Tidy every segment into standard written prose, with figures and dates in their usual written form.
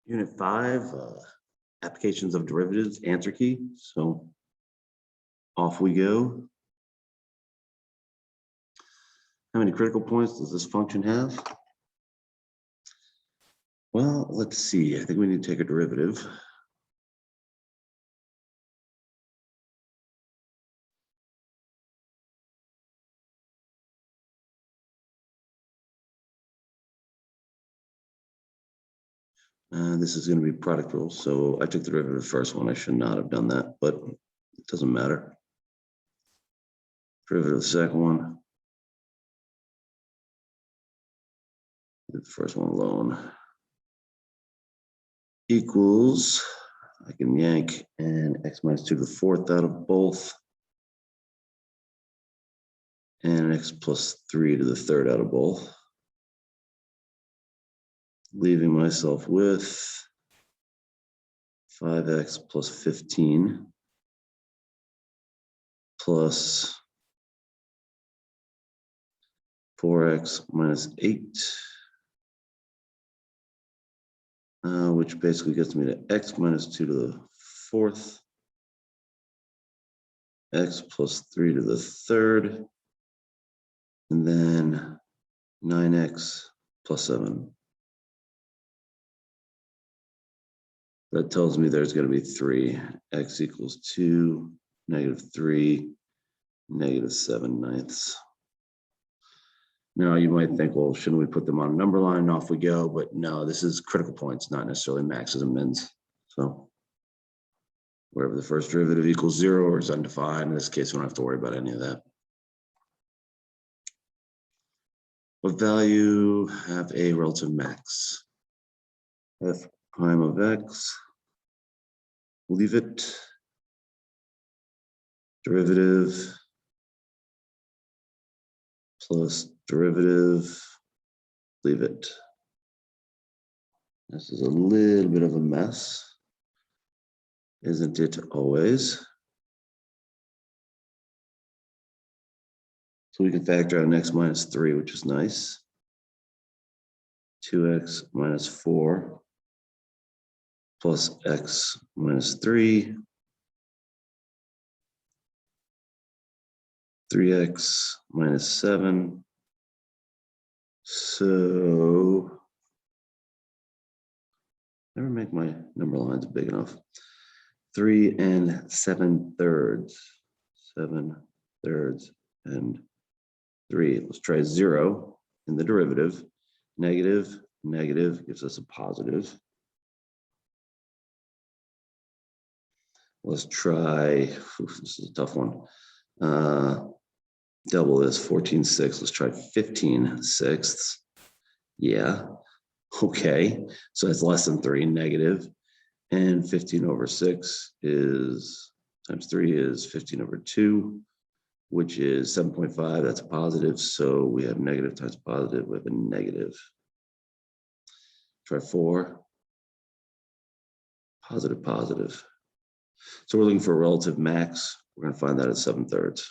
Unit 5, applications of derivatives, answer key. So off we go. How many critical points does this function have? Well, let's see. I think we need to take a derivative. This is going to be product rule. So I took the derivative of the first one. I should not have done that, but it doesn't matter. Derivative of the second one. The first one alone. Equals, I can yank and x minus 2 to the fourth out of both. And x plus 3 to the third out of both. Leaving myself with 5x plus 15 plus 4x minus 8, which basically gets me to x minus 2 to the fourth, x plus 3 to the third, and then 9x plus 7. That tells me there's going to be 3. X equals 2, negative 3, negative 7/9. Now you might think, well, shouldn't we put them on a number line? Off we go. But no, this is critical points, not necessarily maxes and mins. So wherever the first derivative equals 0 or is undefined, in this case, we don't have to worry about any of that. What value have a relative max? F prime of x. Leave it. Derivative plus derivative, leave it. This is a little bit of a mess, isn't it always? So we can factor out an x minus 3, which is nice. 2x minus 4 plus x minus 3. 3x minus 7. So never make my number lines big enough. 3 7/3. 7/3 and 3. Let's try 0 in the derivative. Negative, negative gives us a positive. Let's try, this is a tough one. Double this, 14/6. Let's try 15/6. Yeah, okay. So that's less than 3, negative. And 15/6 is, times 3 is 15/2, which is 7.5. That's a positive. So we have negative times positive. We have a negative. Try 4. Positive, positive. So we're looking for a relative max. We're going to find that at 7/3.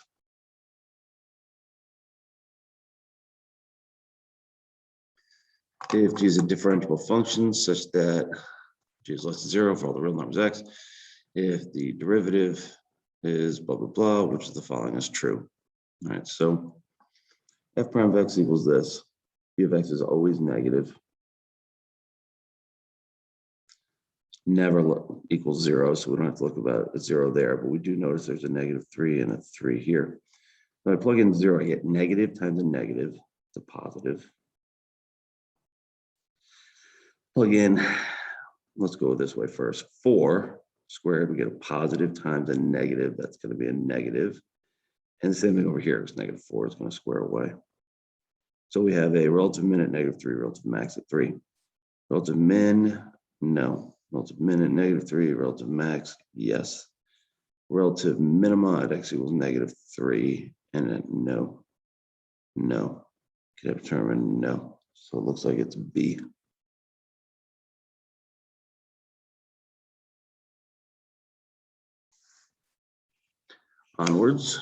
If g is a differentiable function such that g is less than 0 for all the real numbers x, if the derivative is blah, blah, blah, which is the following is true. All right, so f prime of x equals this. P of x is always negative. Never equals 0, so we don't have to look about a 0 there, but we do notice there's a negative 3 and a 3 here. When I plug in 0, I get negative times a negative, it's a positive. Plug in, let's go this way first. 4 squared, we get a positive times a negative, that's going to be a negative. And the same thing over here, because negative 4 is going to square away. So we have a relative min at negative 3, relative max at 3. Relative min, no. Relative min at negative 3, relative max, yes. Relative minima at x equals negative 3, and at no. No. Can I determine no? So it looks like it's B. Onwards.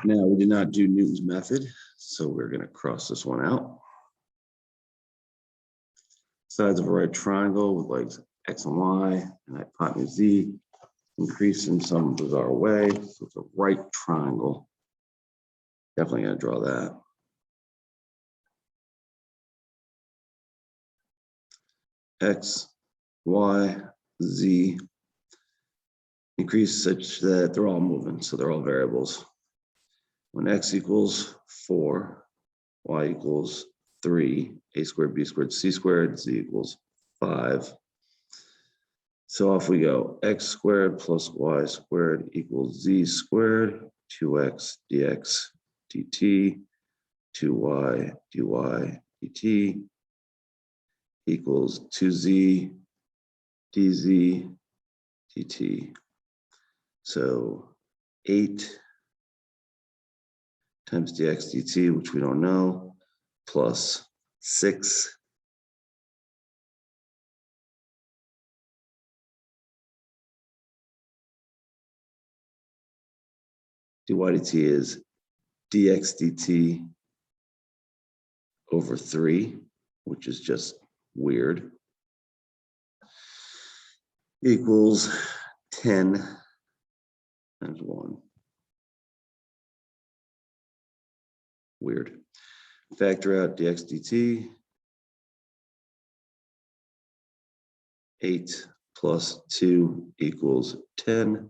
Now, we did not do Newton's method, so we're going to cross this one out. Sides of a right triangle with legs x and y and hypotenuse z increase in some bizarre way. So it's a right triangle. Definitely going to draw that. X, y, z increase such that they're all moving, so they're all variables. When x equals 4, y equals 3, a squared, b squared, c squared, z equals 5. So off we go. X squared plus y squared equals z squared, 2x dx dt, 2y dy dt equals 2z dz dt. So 8 times dx dt, which we don't know, plus 6 dy dt is dx dt over 3, which is just weird, equals 10 times 1. Weird. Factor out dx dt. 8 plus 2 equals 10.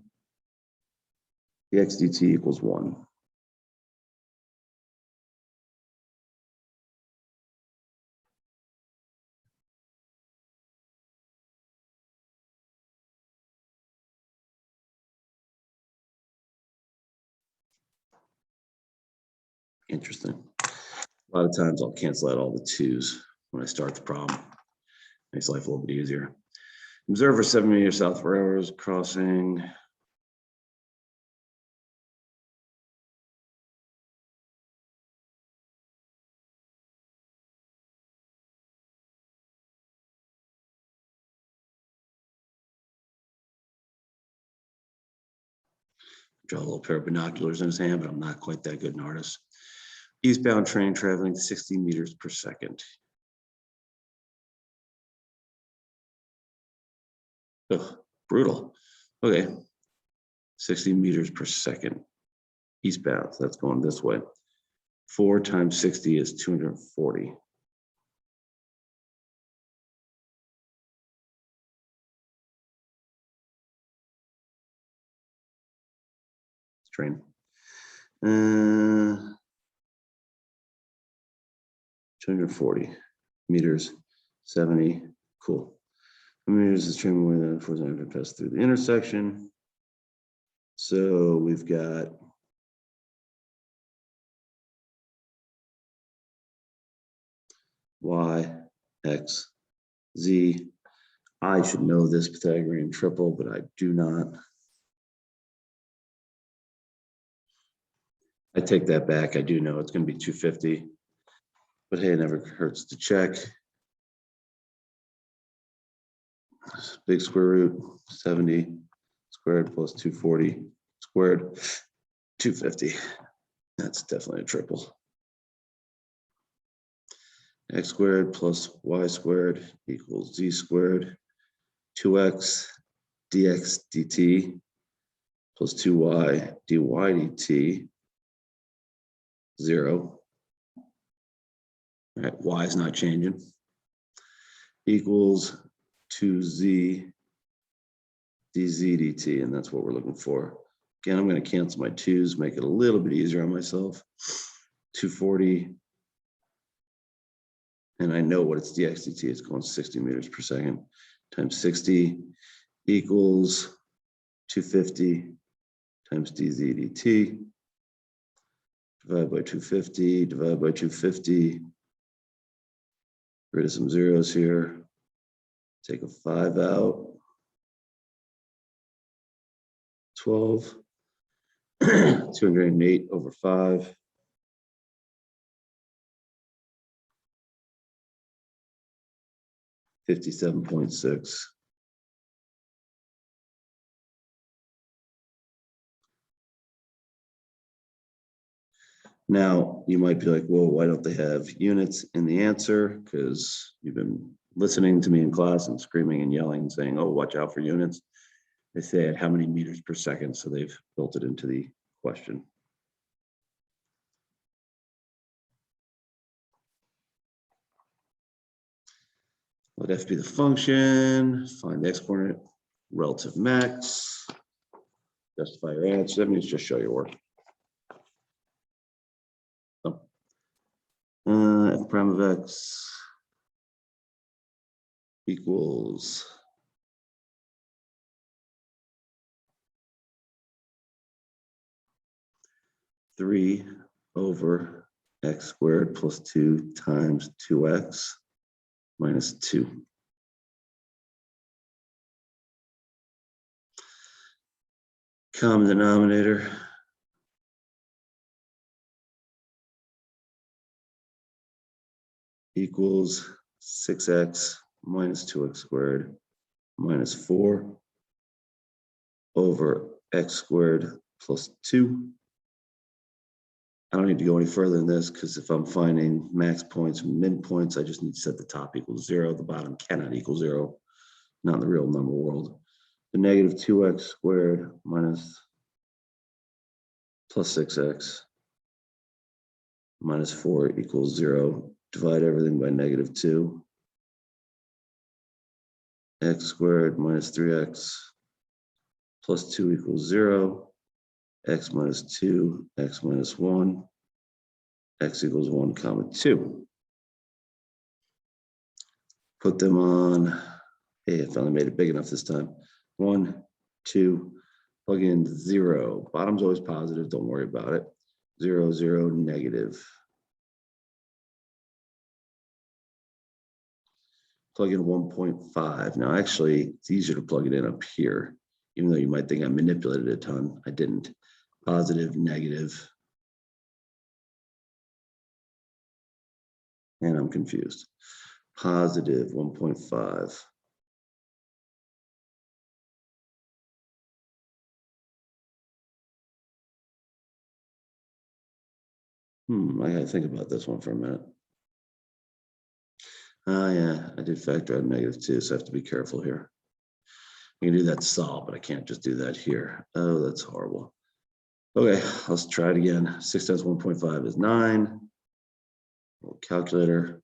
Dx dt equals 1. Interesting. A lot of times I'll cancel out all the 2's when I start the problem. Makes life a little bit easier. Observer 7 meters south of railroad crossing. Draw a little pair of binoculars in his hand, but I'm not quite that good an artist. Eastbound train traveling 60 meters per second. Ugh, brutal. Okay, 60 meters per second. Eastbound, so that's going this way. 4 times 60 is 240. Train. 240 meters, 70. Cool. How many meters is train more than 4 to pass through the intersection? So we've got y, x, z. I should know this Pythagorean triple, but I do not. I take that back. I do know it's going to be 250, but hey, it never hurts to check. Big square root, 70 squared plus 240 squared, 250. That's definitely a triple. X squared plus y squared equals z squared, 2x dx dt plus 2y dy dt, 0. All right, y is not changing. Equals 2z dz dt, and that's what we're looking for. Again, I'm going to cancel my 2's, make it a little bit easier on myself. 240, and I know what its dx dt is, going 60 meters per second times 60 equals 250 times dz dt. Divide by 250, divide by 250. Get rid of some zeros here. Take a 5 out. 12. 208 over 5. 57.6. Now, you might be like, well, why don't they have units in the answer? Because you've been listening to me in class and screaming and yelling and saying, oh, watch out for units. They say at how many meters per second, so they've built it into the question. Let f be the function, find the x-coordinate, relative max, justify your answer. That means just show your work. So, f prime of x equals 3 over x squared plus 2 times 2x minus 2. Common denominator. Equals 6x minus 2x squared minus 4 over x squared plus 2. I don't need to go any further than this because if I'm finding max points and min points, I just need to set the top equals 0. The bottom cannot equal 0, not in the real number world. The negative 2x squared minus plus 6x minus 4 equals 0. Divide everything by negative 2. X squared minus 3x plus 2 equals 0. X minus 2, x minus 1, x equals 1 comma 2. Put them on, hey, I finally made it big enough this time. 1, 2, plug in 0. Bottom's always positive, don't worry about it. 0, 0, negative. Plug in 1.5. Now, actually, it's easier to plug it in up here, even though you might think I manipulated a ton. I didn't. Positive, negative. And I'm confused. Positive 1.5. I gotta think about this one for a minute. Yeah, I did factor out negative 2, so I have to be careful here. I can do that to solve, but I can't just do that here. Oh, that's horrible. Okay, let's try it again. 6 times 1.5 is 9. Calculator.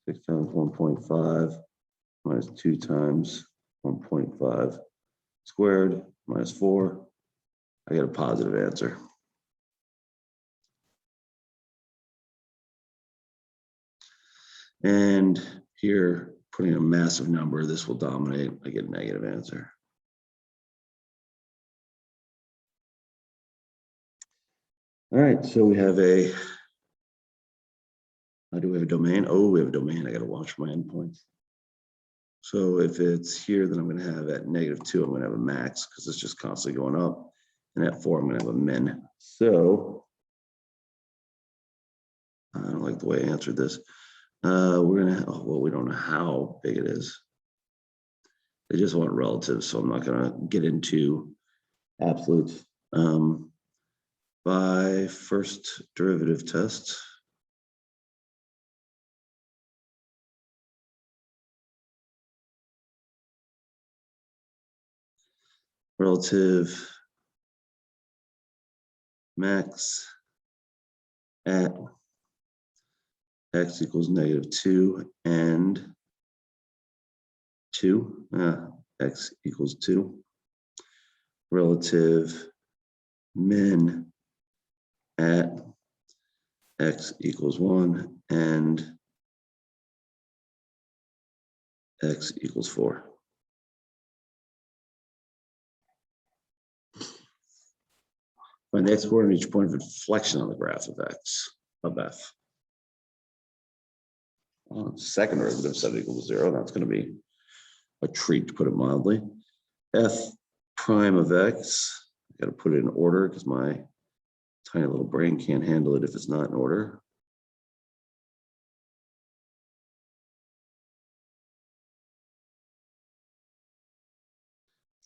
6 times 1.5 minus 2 times 1.5 squared minus 4. I get a positive answer. And here, putting a massive number, this will dominate. I get a negative answer. All right, so we have a, do we have a domain? Oh, we have a domain. I got to watch my endpoints. So if it's here, then I'm going to have at negative 2, I'm going to have a max because it's just constantly going up. And at 4, I'm going to have a min. So I don't like the way I answered this. We're going to, well, we don't know how big it is. They just want relatives, so I'm not going to get into absolutes. By first derivative test. Relative max at x equals negative 2 and 2. X equals 2. Relative min at x equals 1 and x equals 4. Find the x-coordinate at each point of inflection on the graph of x, of f. Well, second derivative set equals 0. That's going to be a treat, to put it mildly. F prime of x, I got to put it in order because my tiny little brain can't handle it if it's not in order.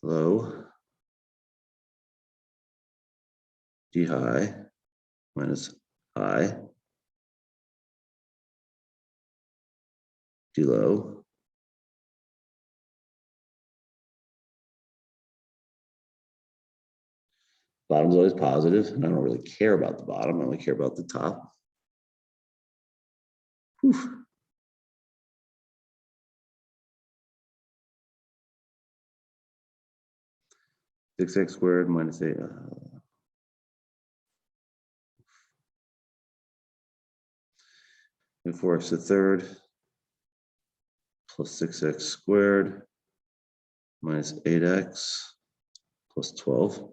Hello. d high minus I d low bottom's always positive, and I don't really care about the bottom. I only care about the top. Whew. Six x squared minus 8. And 4x to the third plus 6x squared minus 8x plus 12.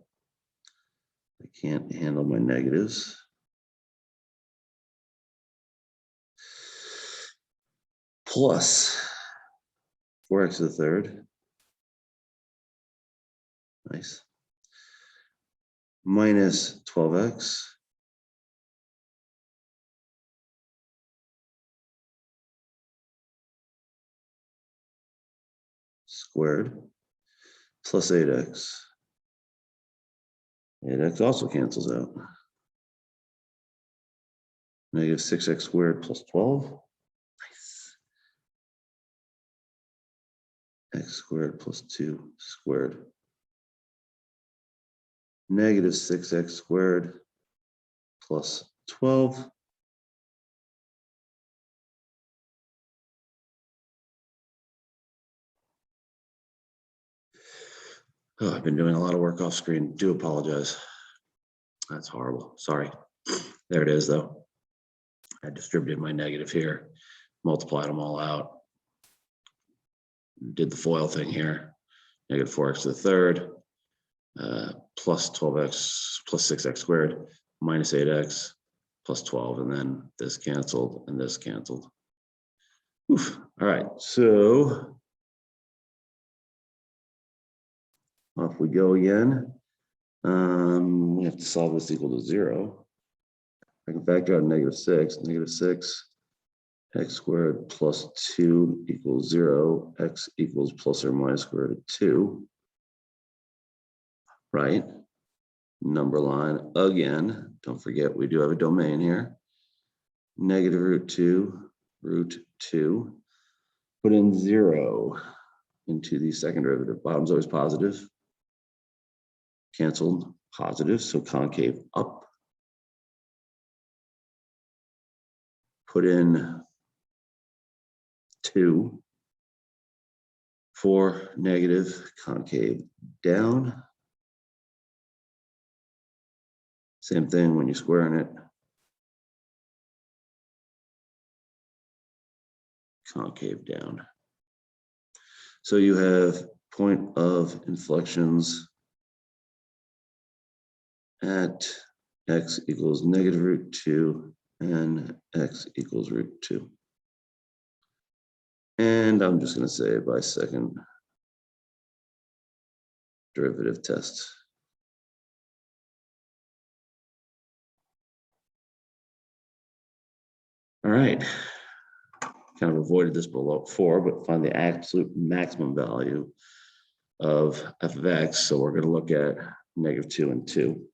I can't handle my negatives. Plus 4x to the third. Nice. Minus 12x. Squared plus 8x. 8x also cancels out. Negative 6x squared plus 12. Nice. X squared plus 2 squared. Negative 6x squared plus 12. Oh, I've been doing a lot of work off screen. Do apologize. That's horrible. Sorry. There it is, though. I distributed my negative here, multiplied them all out, did the FOIL thing here. Negative 4x to the third, plus 12x plus 6x squared, minus 8x, plus 12, and then this canceled and this canceled. Oof. All right, so off we go again. We have to solve this equal to 0. I can factor out negative 6. Negative 6 x squared plus 2 equals 0. X equals plus or minus square root of 2. Right? Number line again. Don't forget, we do have a domain here. Negative root 2. Put in 0 into the second derivative. Bottom's always positive. Canceled, positive, so concave up. Put in 2 for negative, concave down. Same thing when you're squaring it. Concave down. So you have point of inflections at x equals negative root 2 and x equals root 2. And I'm just going to say by second derivative test. All right. Kind of avoided this below 4, but find the absolute maximum value of f of x. So we're going to look at negative 2 and 2.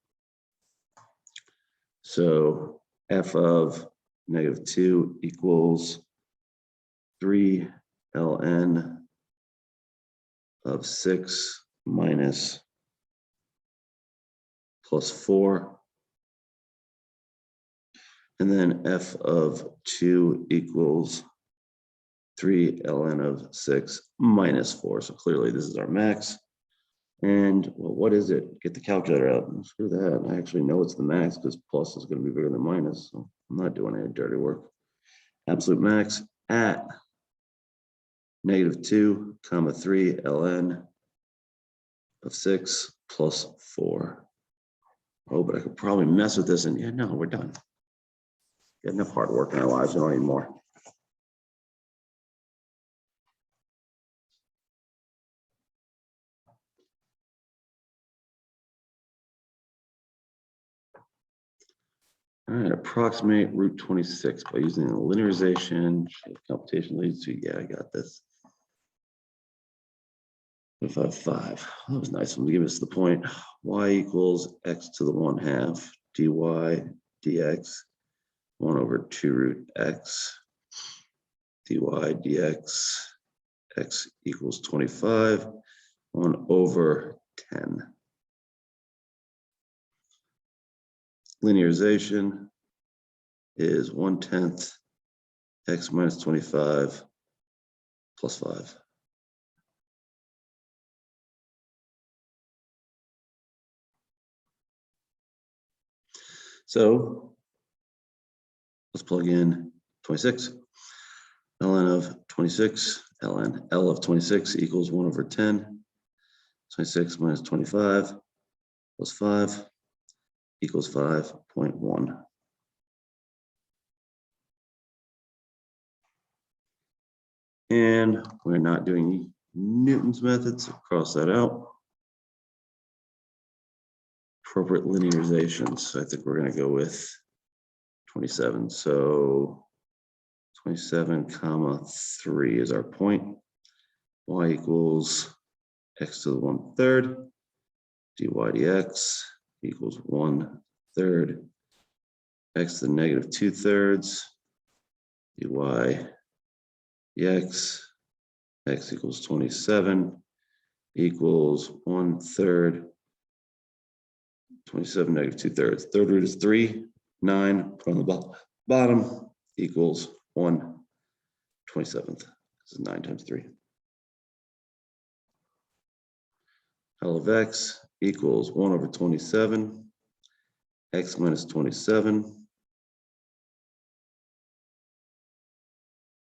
So f of negative 2 equals 3 ln of 6 minus plus 4. And then f of 2 equals 3 ln of 6 minus 4. So clearly this is our max. And well, what is it? Get the calculator out. Screw that. I actually know it's the max because plus is going to be bigger than minus. So I'm not doing any dirty work. Absolute max at negative 2, 3 ln of 6 plus 4. Oh, but I could probably mess with this and yeah, no, we're done. Get enough hard work in our lives. We don't need more. All right, approximate root 26 by using the linearization. Computation leads to, yeah, I got this. 5. That was nice. I'm going to give us the point y equals x to the 1/2 dy dx 1 over 2 root x dy dx x equals 25 1 over 10. Linearization is 1/10 x minus 25 plus 5. So let's plug in 26. ln of 26, L of 26 equals 1 over 10. 26 minus 25 plus 5 equals 5.1. And we're not doing Newton's method, so cross that out. Appropriate linearizations. So I think we're going to go with 27. So 27 comma 3 is our point. Y equals x to the 1/3. dy dx equals 1/3. X to the negative 2/3. dy dx x equals 27 equals 1/3. 27 negative 2/3. Third root is 3. 9 put on the bottom equals 1/27. This is 9 times 3. L of x equals 1 over 27. X minus 27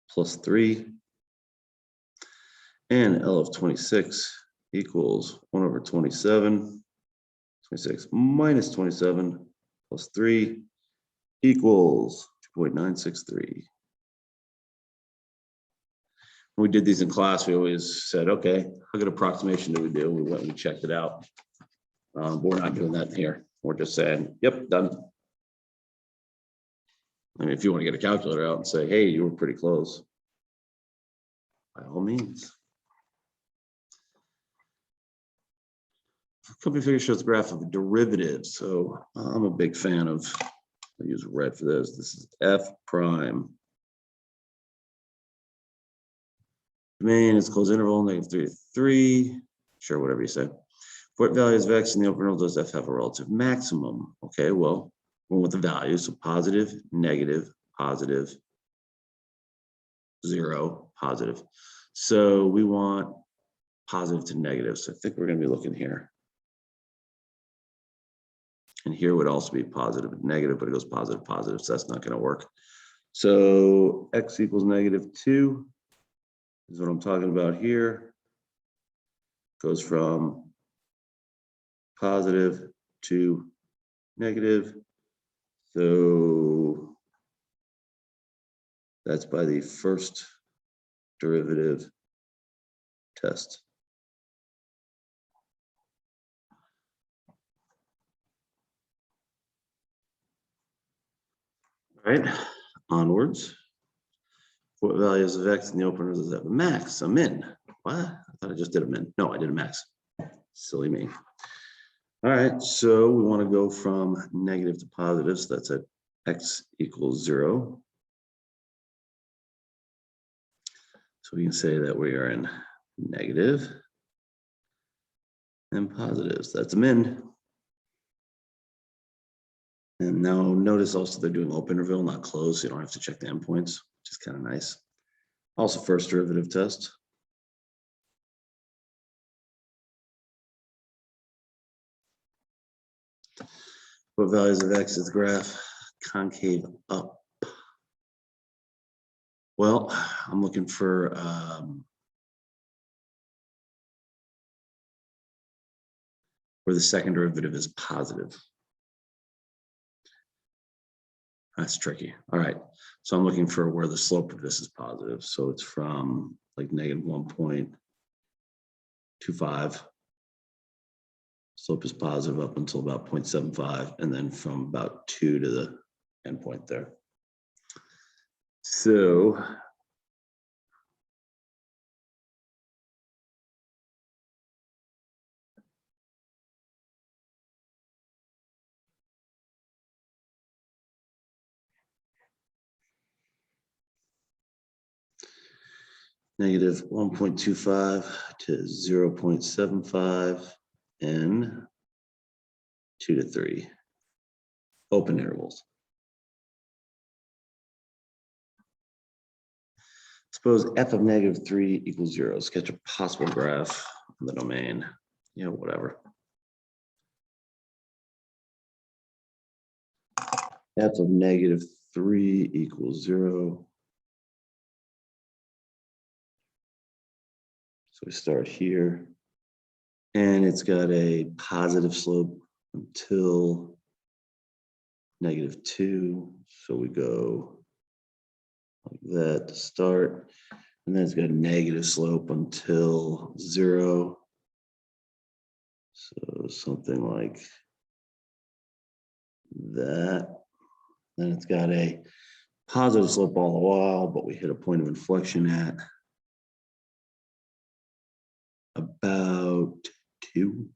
plus 3. And L of 26 equals 1 over 27. 26 minus 27 plus 3 equals 2.963. When we did these in class, we always said, okay, how good approximation do we do? We went and we checked it out. But we're not doing that here. We're just saying, yep, done. I mean, if you want to get a calculator out and say, hey, you were pretty close, by all means. Company figure shows the graph of a derivative. So I'm a big fan of, I use red for this. This is f prime. Domain is closed interval, -3 to 3. Sure, whatever you say. For what values of x in the open interval does f have a relative maximum? Okay, well, going with the values, so positive, negative, positive, 0, positive. So we want positive to negative. So I think we're going to be looking here. And here would also be positive and negative, but it goes positive, positive. So that's not going to work. So x equals -2 is what I'm talking about here. Goes from positive to negative. So that's by the first derivative test. All right, onwards. What values of x in the open interval does have a max, a min? What? I thought I just did a min. No, I did a max. Silly me. All right, so we want to go from negative to positive. So that's at x equals 0. So we can say that we are in negative and positives. That's a min. And now notice also they're doing open interval, not closed, so you don't have to check the endpoints, which is kind of nice. Also first derivative test. What values of x is the graph? Concave up. Well, I'm looking for where the second derivative is positive. That's tricky. All right. So I'm looking for where the slope of this is positive. So it's from like -1.25. Slope is positive up until about 0.75, and then from about 2 to the endpoint there. So negative 1.25 to 0.75 and 2 to 3 open intervals. Suppose f of negative 3 equals 0. Sketch a possible graph of the domain. Whatever. F of negative 3 equals 0. So we start here. And it's got a positive slope until negative 2. So we go like that to start. And then it's got a negative slope until 0. So something like that. Then it's got a positive slope all the while, but we hit a point of inflection at about 2.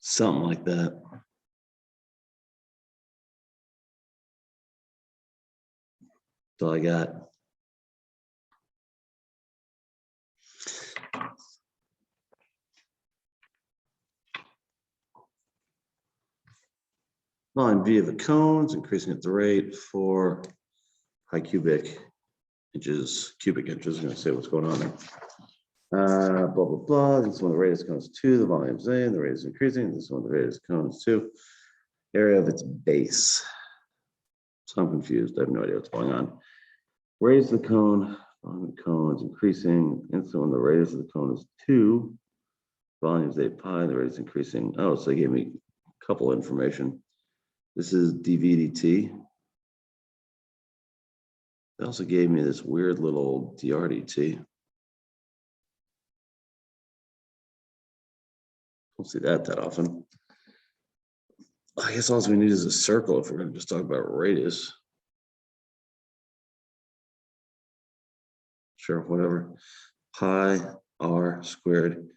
Something like that. That's all I got. Volume V of a cone is increasing at the rate for pi cubic inches. I'm going to say what's going on there. Blah, blah, blah. This one, the radius cone is 2, the volume is A, and the radius is increasing. This one, the radius cone is 2. Area of its base. So I'm confused. I have no idea what's going on. Radius of the cone, volume of the cone is increasing. And so when the radius of the cone is 2, volume is 8 pi, the radius is increasing. Oh, so they gave me a couple of information. This is dV dt. They also gave me this weird little dr dt. Don't see that often. I guess all we need is a circle if we're going to just talk about radius. Sure, whatever. Pi r squared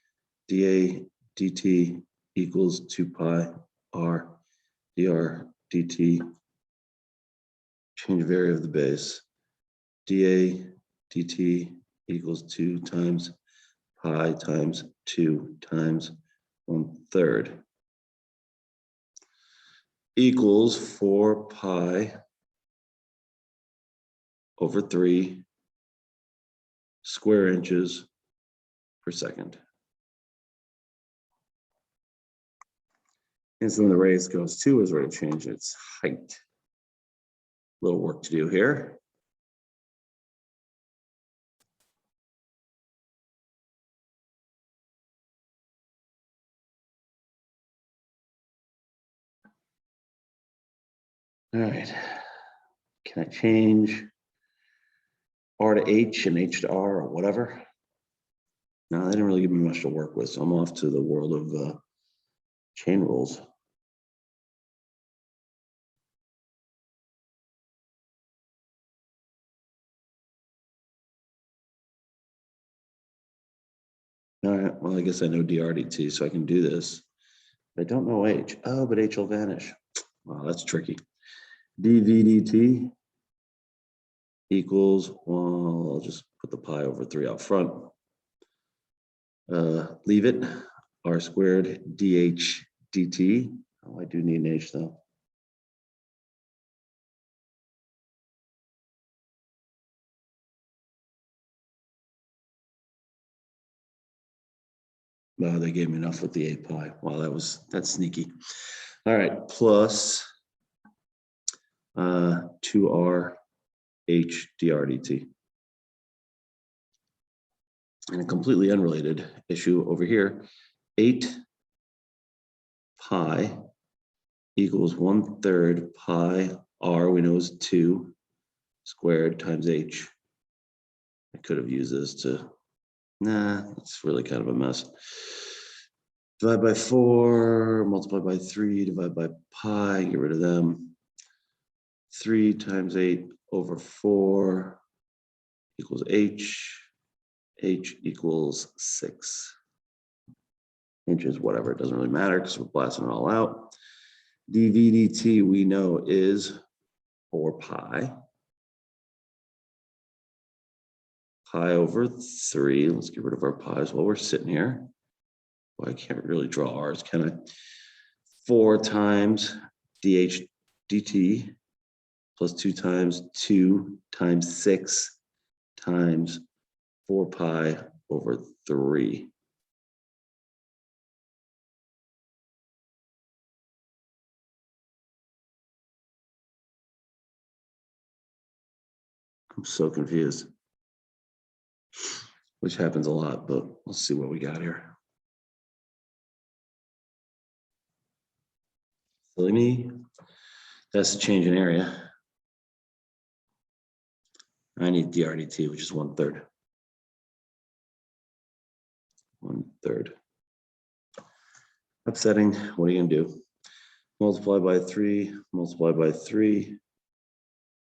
dA dt equals 2 pi r dr dt. Change of area of the base. dA dt equals 2 times pi times 2 times 1/3 equals 4 pi over 3 square inches per second. And so when the radius goes 2 is ready to change its height. Little work to do here. All right. Can I change R to H and H to R or whatever? No, they didn't really give me much to work with, so I'm off to the world of chain rules. All right, well, I guess I know dr dt, so I can do this. I don't know H. Oh, but H will vanish. Wow, that's tricky. dV dt equals, well, I'll just put the pi over 3 out front. Leave it, r squared dh dt. Oh, I do need an H though. No, they gave me enough with the 8 pi. Wow, that's sneaky. All right, plus 2r h dr dt. And a completely unrelated issue over here, 8 pi equals 1/3 pi r, we know is 2 squared times h. I could have used this to, nah, it's really kind of a mess. Divide by 4, multiply by 3, divide by pi, get rid of them. 3 times 8 over 4 equals h. H equals 6 inches, whatever. It doesn't really matter because we're blasting it all out. dv dt we know is 4 pi. Pi over 3. Let's get rid of our pi's while we're sitting here. Well, I can't really draw ours, can I? 4 times dh dt plus 2 times 2 times 6 times 4 pi over 3. I'm so confused, which happens a lot, but let's see what we got here. Silly me. That's the change in area. I need drdt, which is 1/3. 1/3. Upsetting. What are you gonna do? Multiply by 3, multiply by 3.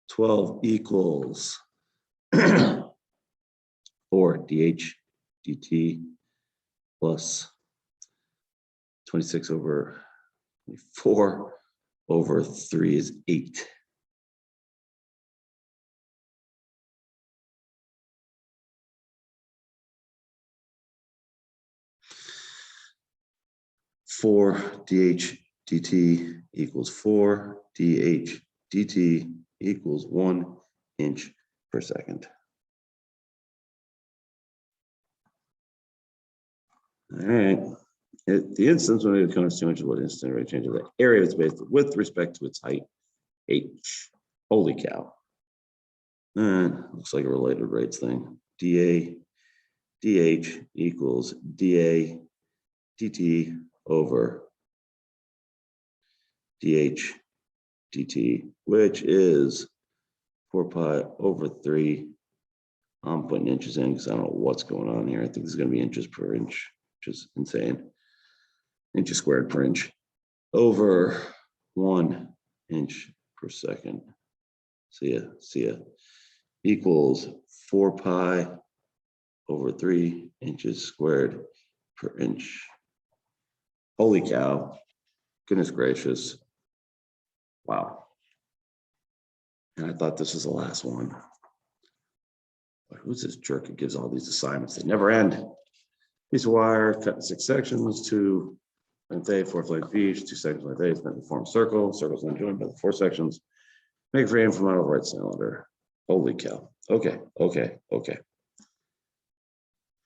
12 equals 4 dh dt plus 26 over 4 over 3 is 8. Four dh dt equals 4 dh dt equals 1 inch per second. All right. The instance when it comes to inch what instant rate change of the area of space with respect to its height, h. Holy cow. Looks like a related rates thing. dA dh equals dA dt over dh dt, which is 4 pi over 3. I'm putting inches in because I don't know what's going on here. I think this is going to be inches per inch, which is insane. Inches squared per inch over 1 inch per second. See ya. Equals 4 pi over 3 inches squared per inch. Holy cow. Goodness gracious. Wow. And I thought this was the last one. But who's this jerk who gives all these assignments? They never end. Piece of wire cut in 6 sections, 2 length A, 4 length B, 2 sections length A is meant to form a circle. Circles then joined by the 4 sections. Make frame from out of right cylinder. Holy cow. Okay.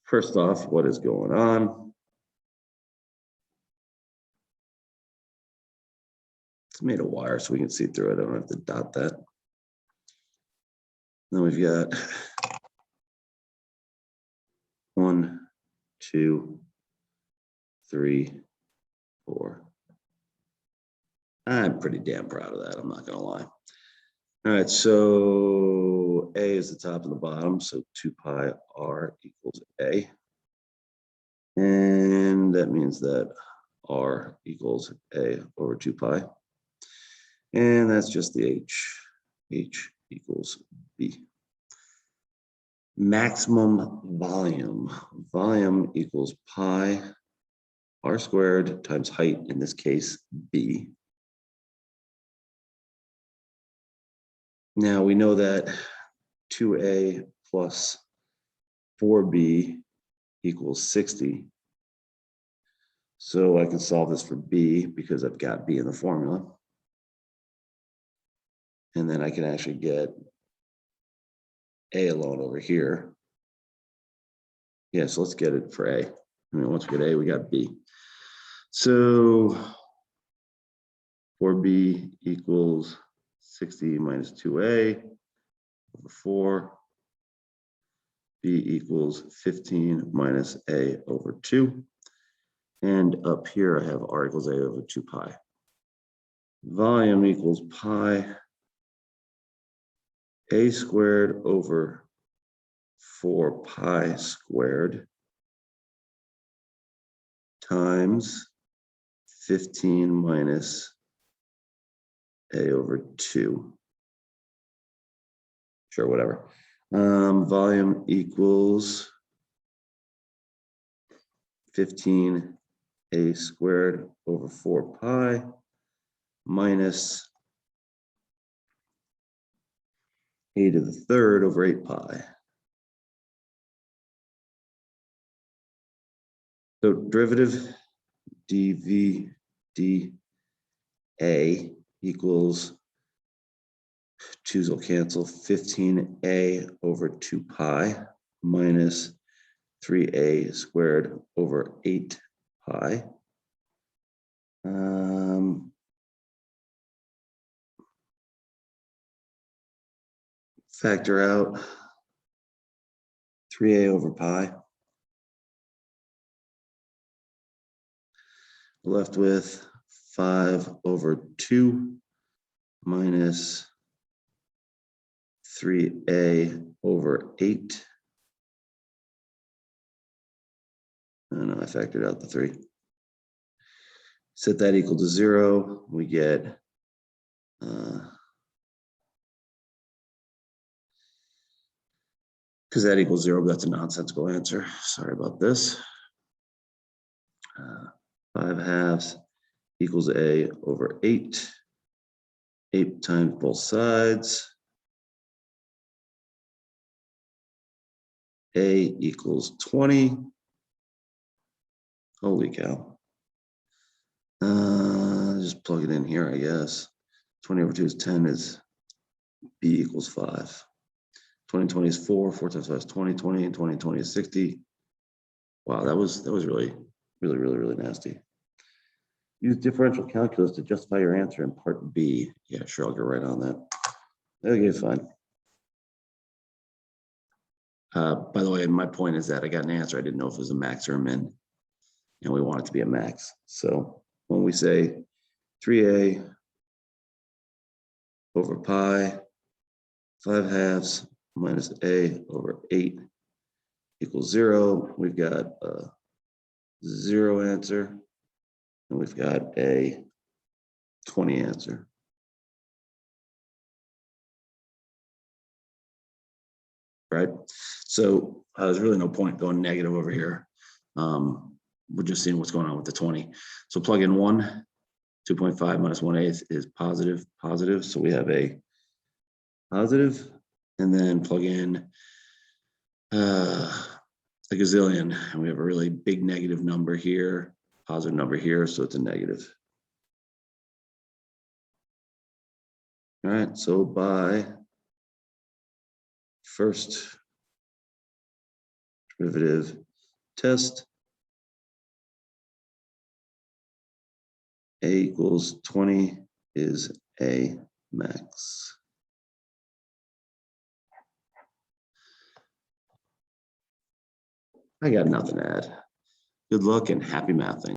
First off, what is going on? It's made of wire so we can see through it. I don't have to dot that. Then we've got 1, 2, 3, 4. I'm pretty damn proud of that. I'm not going to lie. All right, so A is the top and the bottom. So 2 pi R equals A. And that means that R equals A over 2 pi. And that's just the H. H equals B. Maximum volume. Volume equals pi R squared times height, in this case, B. Now we know that 2A plus 4B equals 60. So I can solve this for B because I've got B in the formula. And then I can actually get A alone over here. Yeah, so let's get it for A. Once we get A, we got B. So 4B equals 60 minus 2A over 4. B equals 15 minus A over 2. And up here I have R equals A over 2 pi. Volume equals pi A squared over 4 pi squared times 15 minus A over 2. Sure, whatever. Volume equals 15 A squared over 4 pi minus a to the third over 8 pi. So derivative dv dA equals, twos will cancel, 15a over 2 pi minus 3a squared over 8 pi. Factor out 3a over pi. Left with 5 over 2 minus 3a over 8. No, I factored out the 3. Set that equal to 0. We get because that equals 0, but that's a nonsensical answer. Sorry about this. 5 halves equals a over 8. 8 times both sides. A equals 20. Holy cow. Just plug it in here, I guess. 20 over 2 is 10, is B equals 5. 2020 is 4, 4 times 5 is 20, 20, and 2020 is 60. Wow, that was really nasty. Use differential calculus to justify your answer in part B. Yeah, sure, I'll get right on that. Okay, fine. By the way, my point is that I got an answer. I didn't know if it was a max or a min. And we want it to be a max. So when we say 3a over pi, 5 halves minus a over 8 equals 0, we've got a 0 answer, and we've got a 20 answer. Right? So there's really no point going negative over here. We're just seeing what's going on with the 20. So plug in 1, 2.5 minus 1/8 is positive. So we have a positive, and then plug in a gazillion, and we have a really big negative number here, positive number here, so it's a negative. All right, so by first derivative test, a equals 20 is a max. I got nothing to add. Good luck and happy mathing.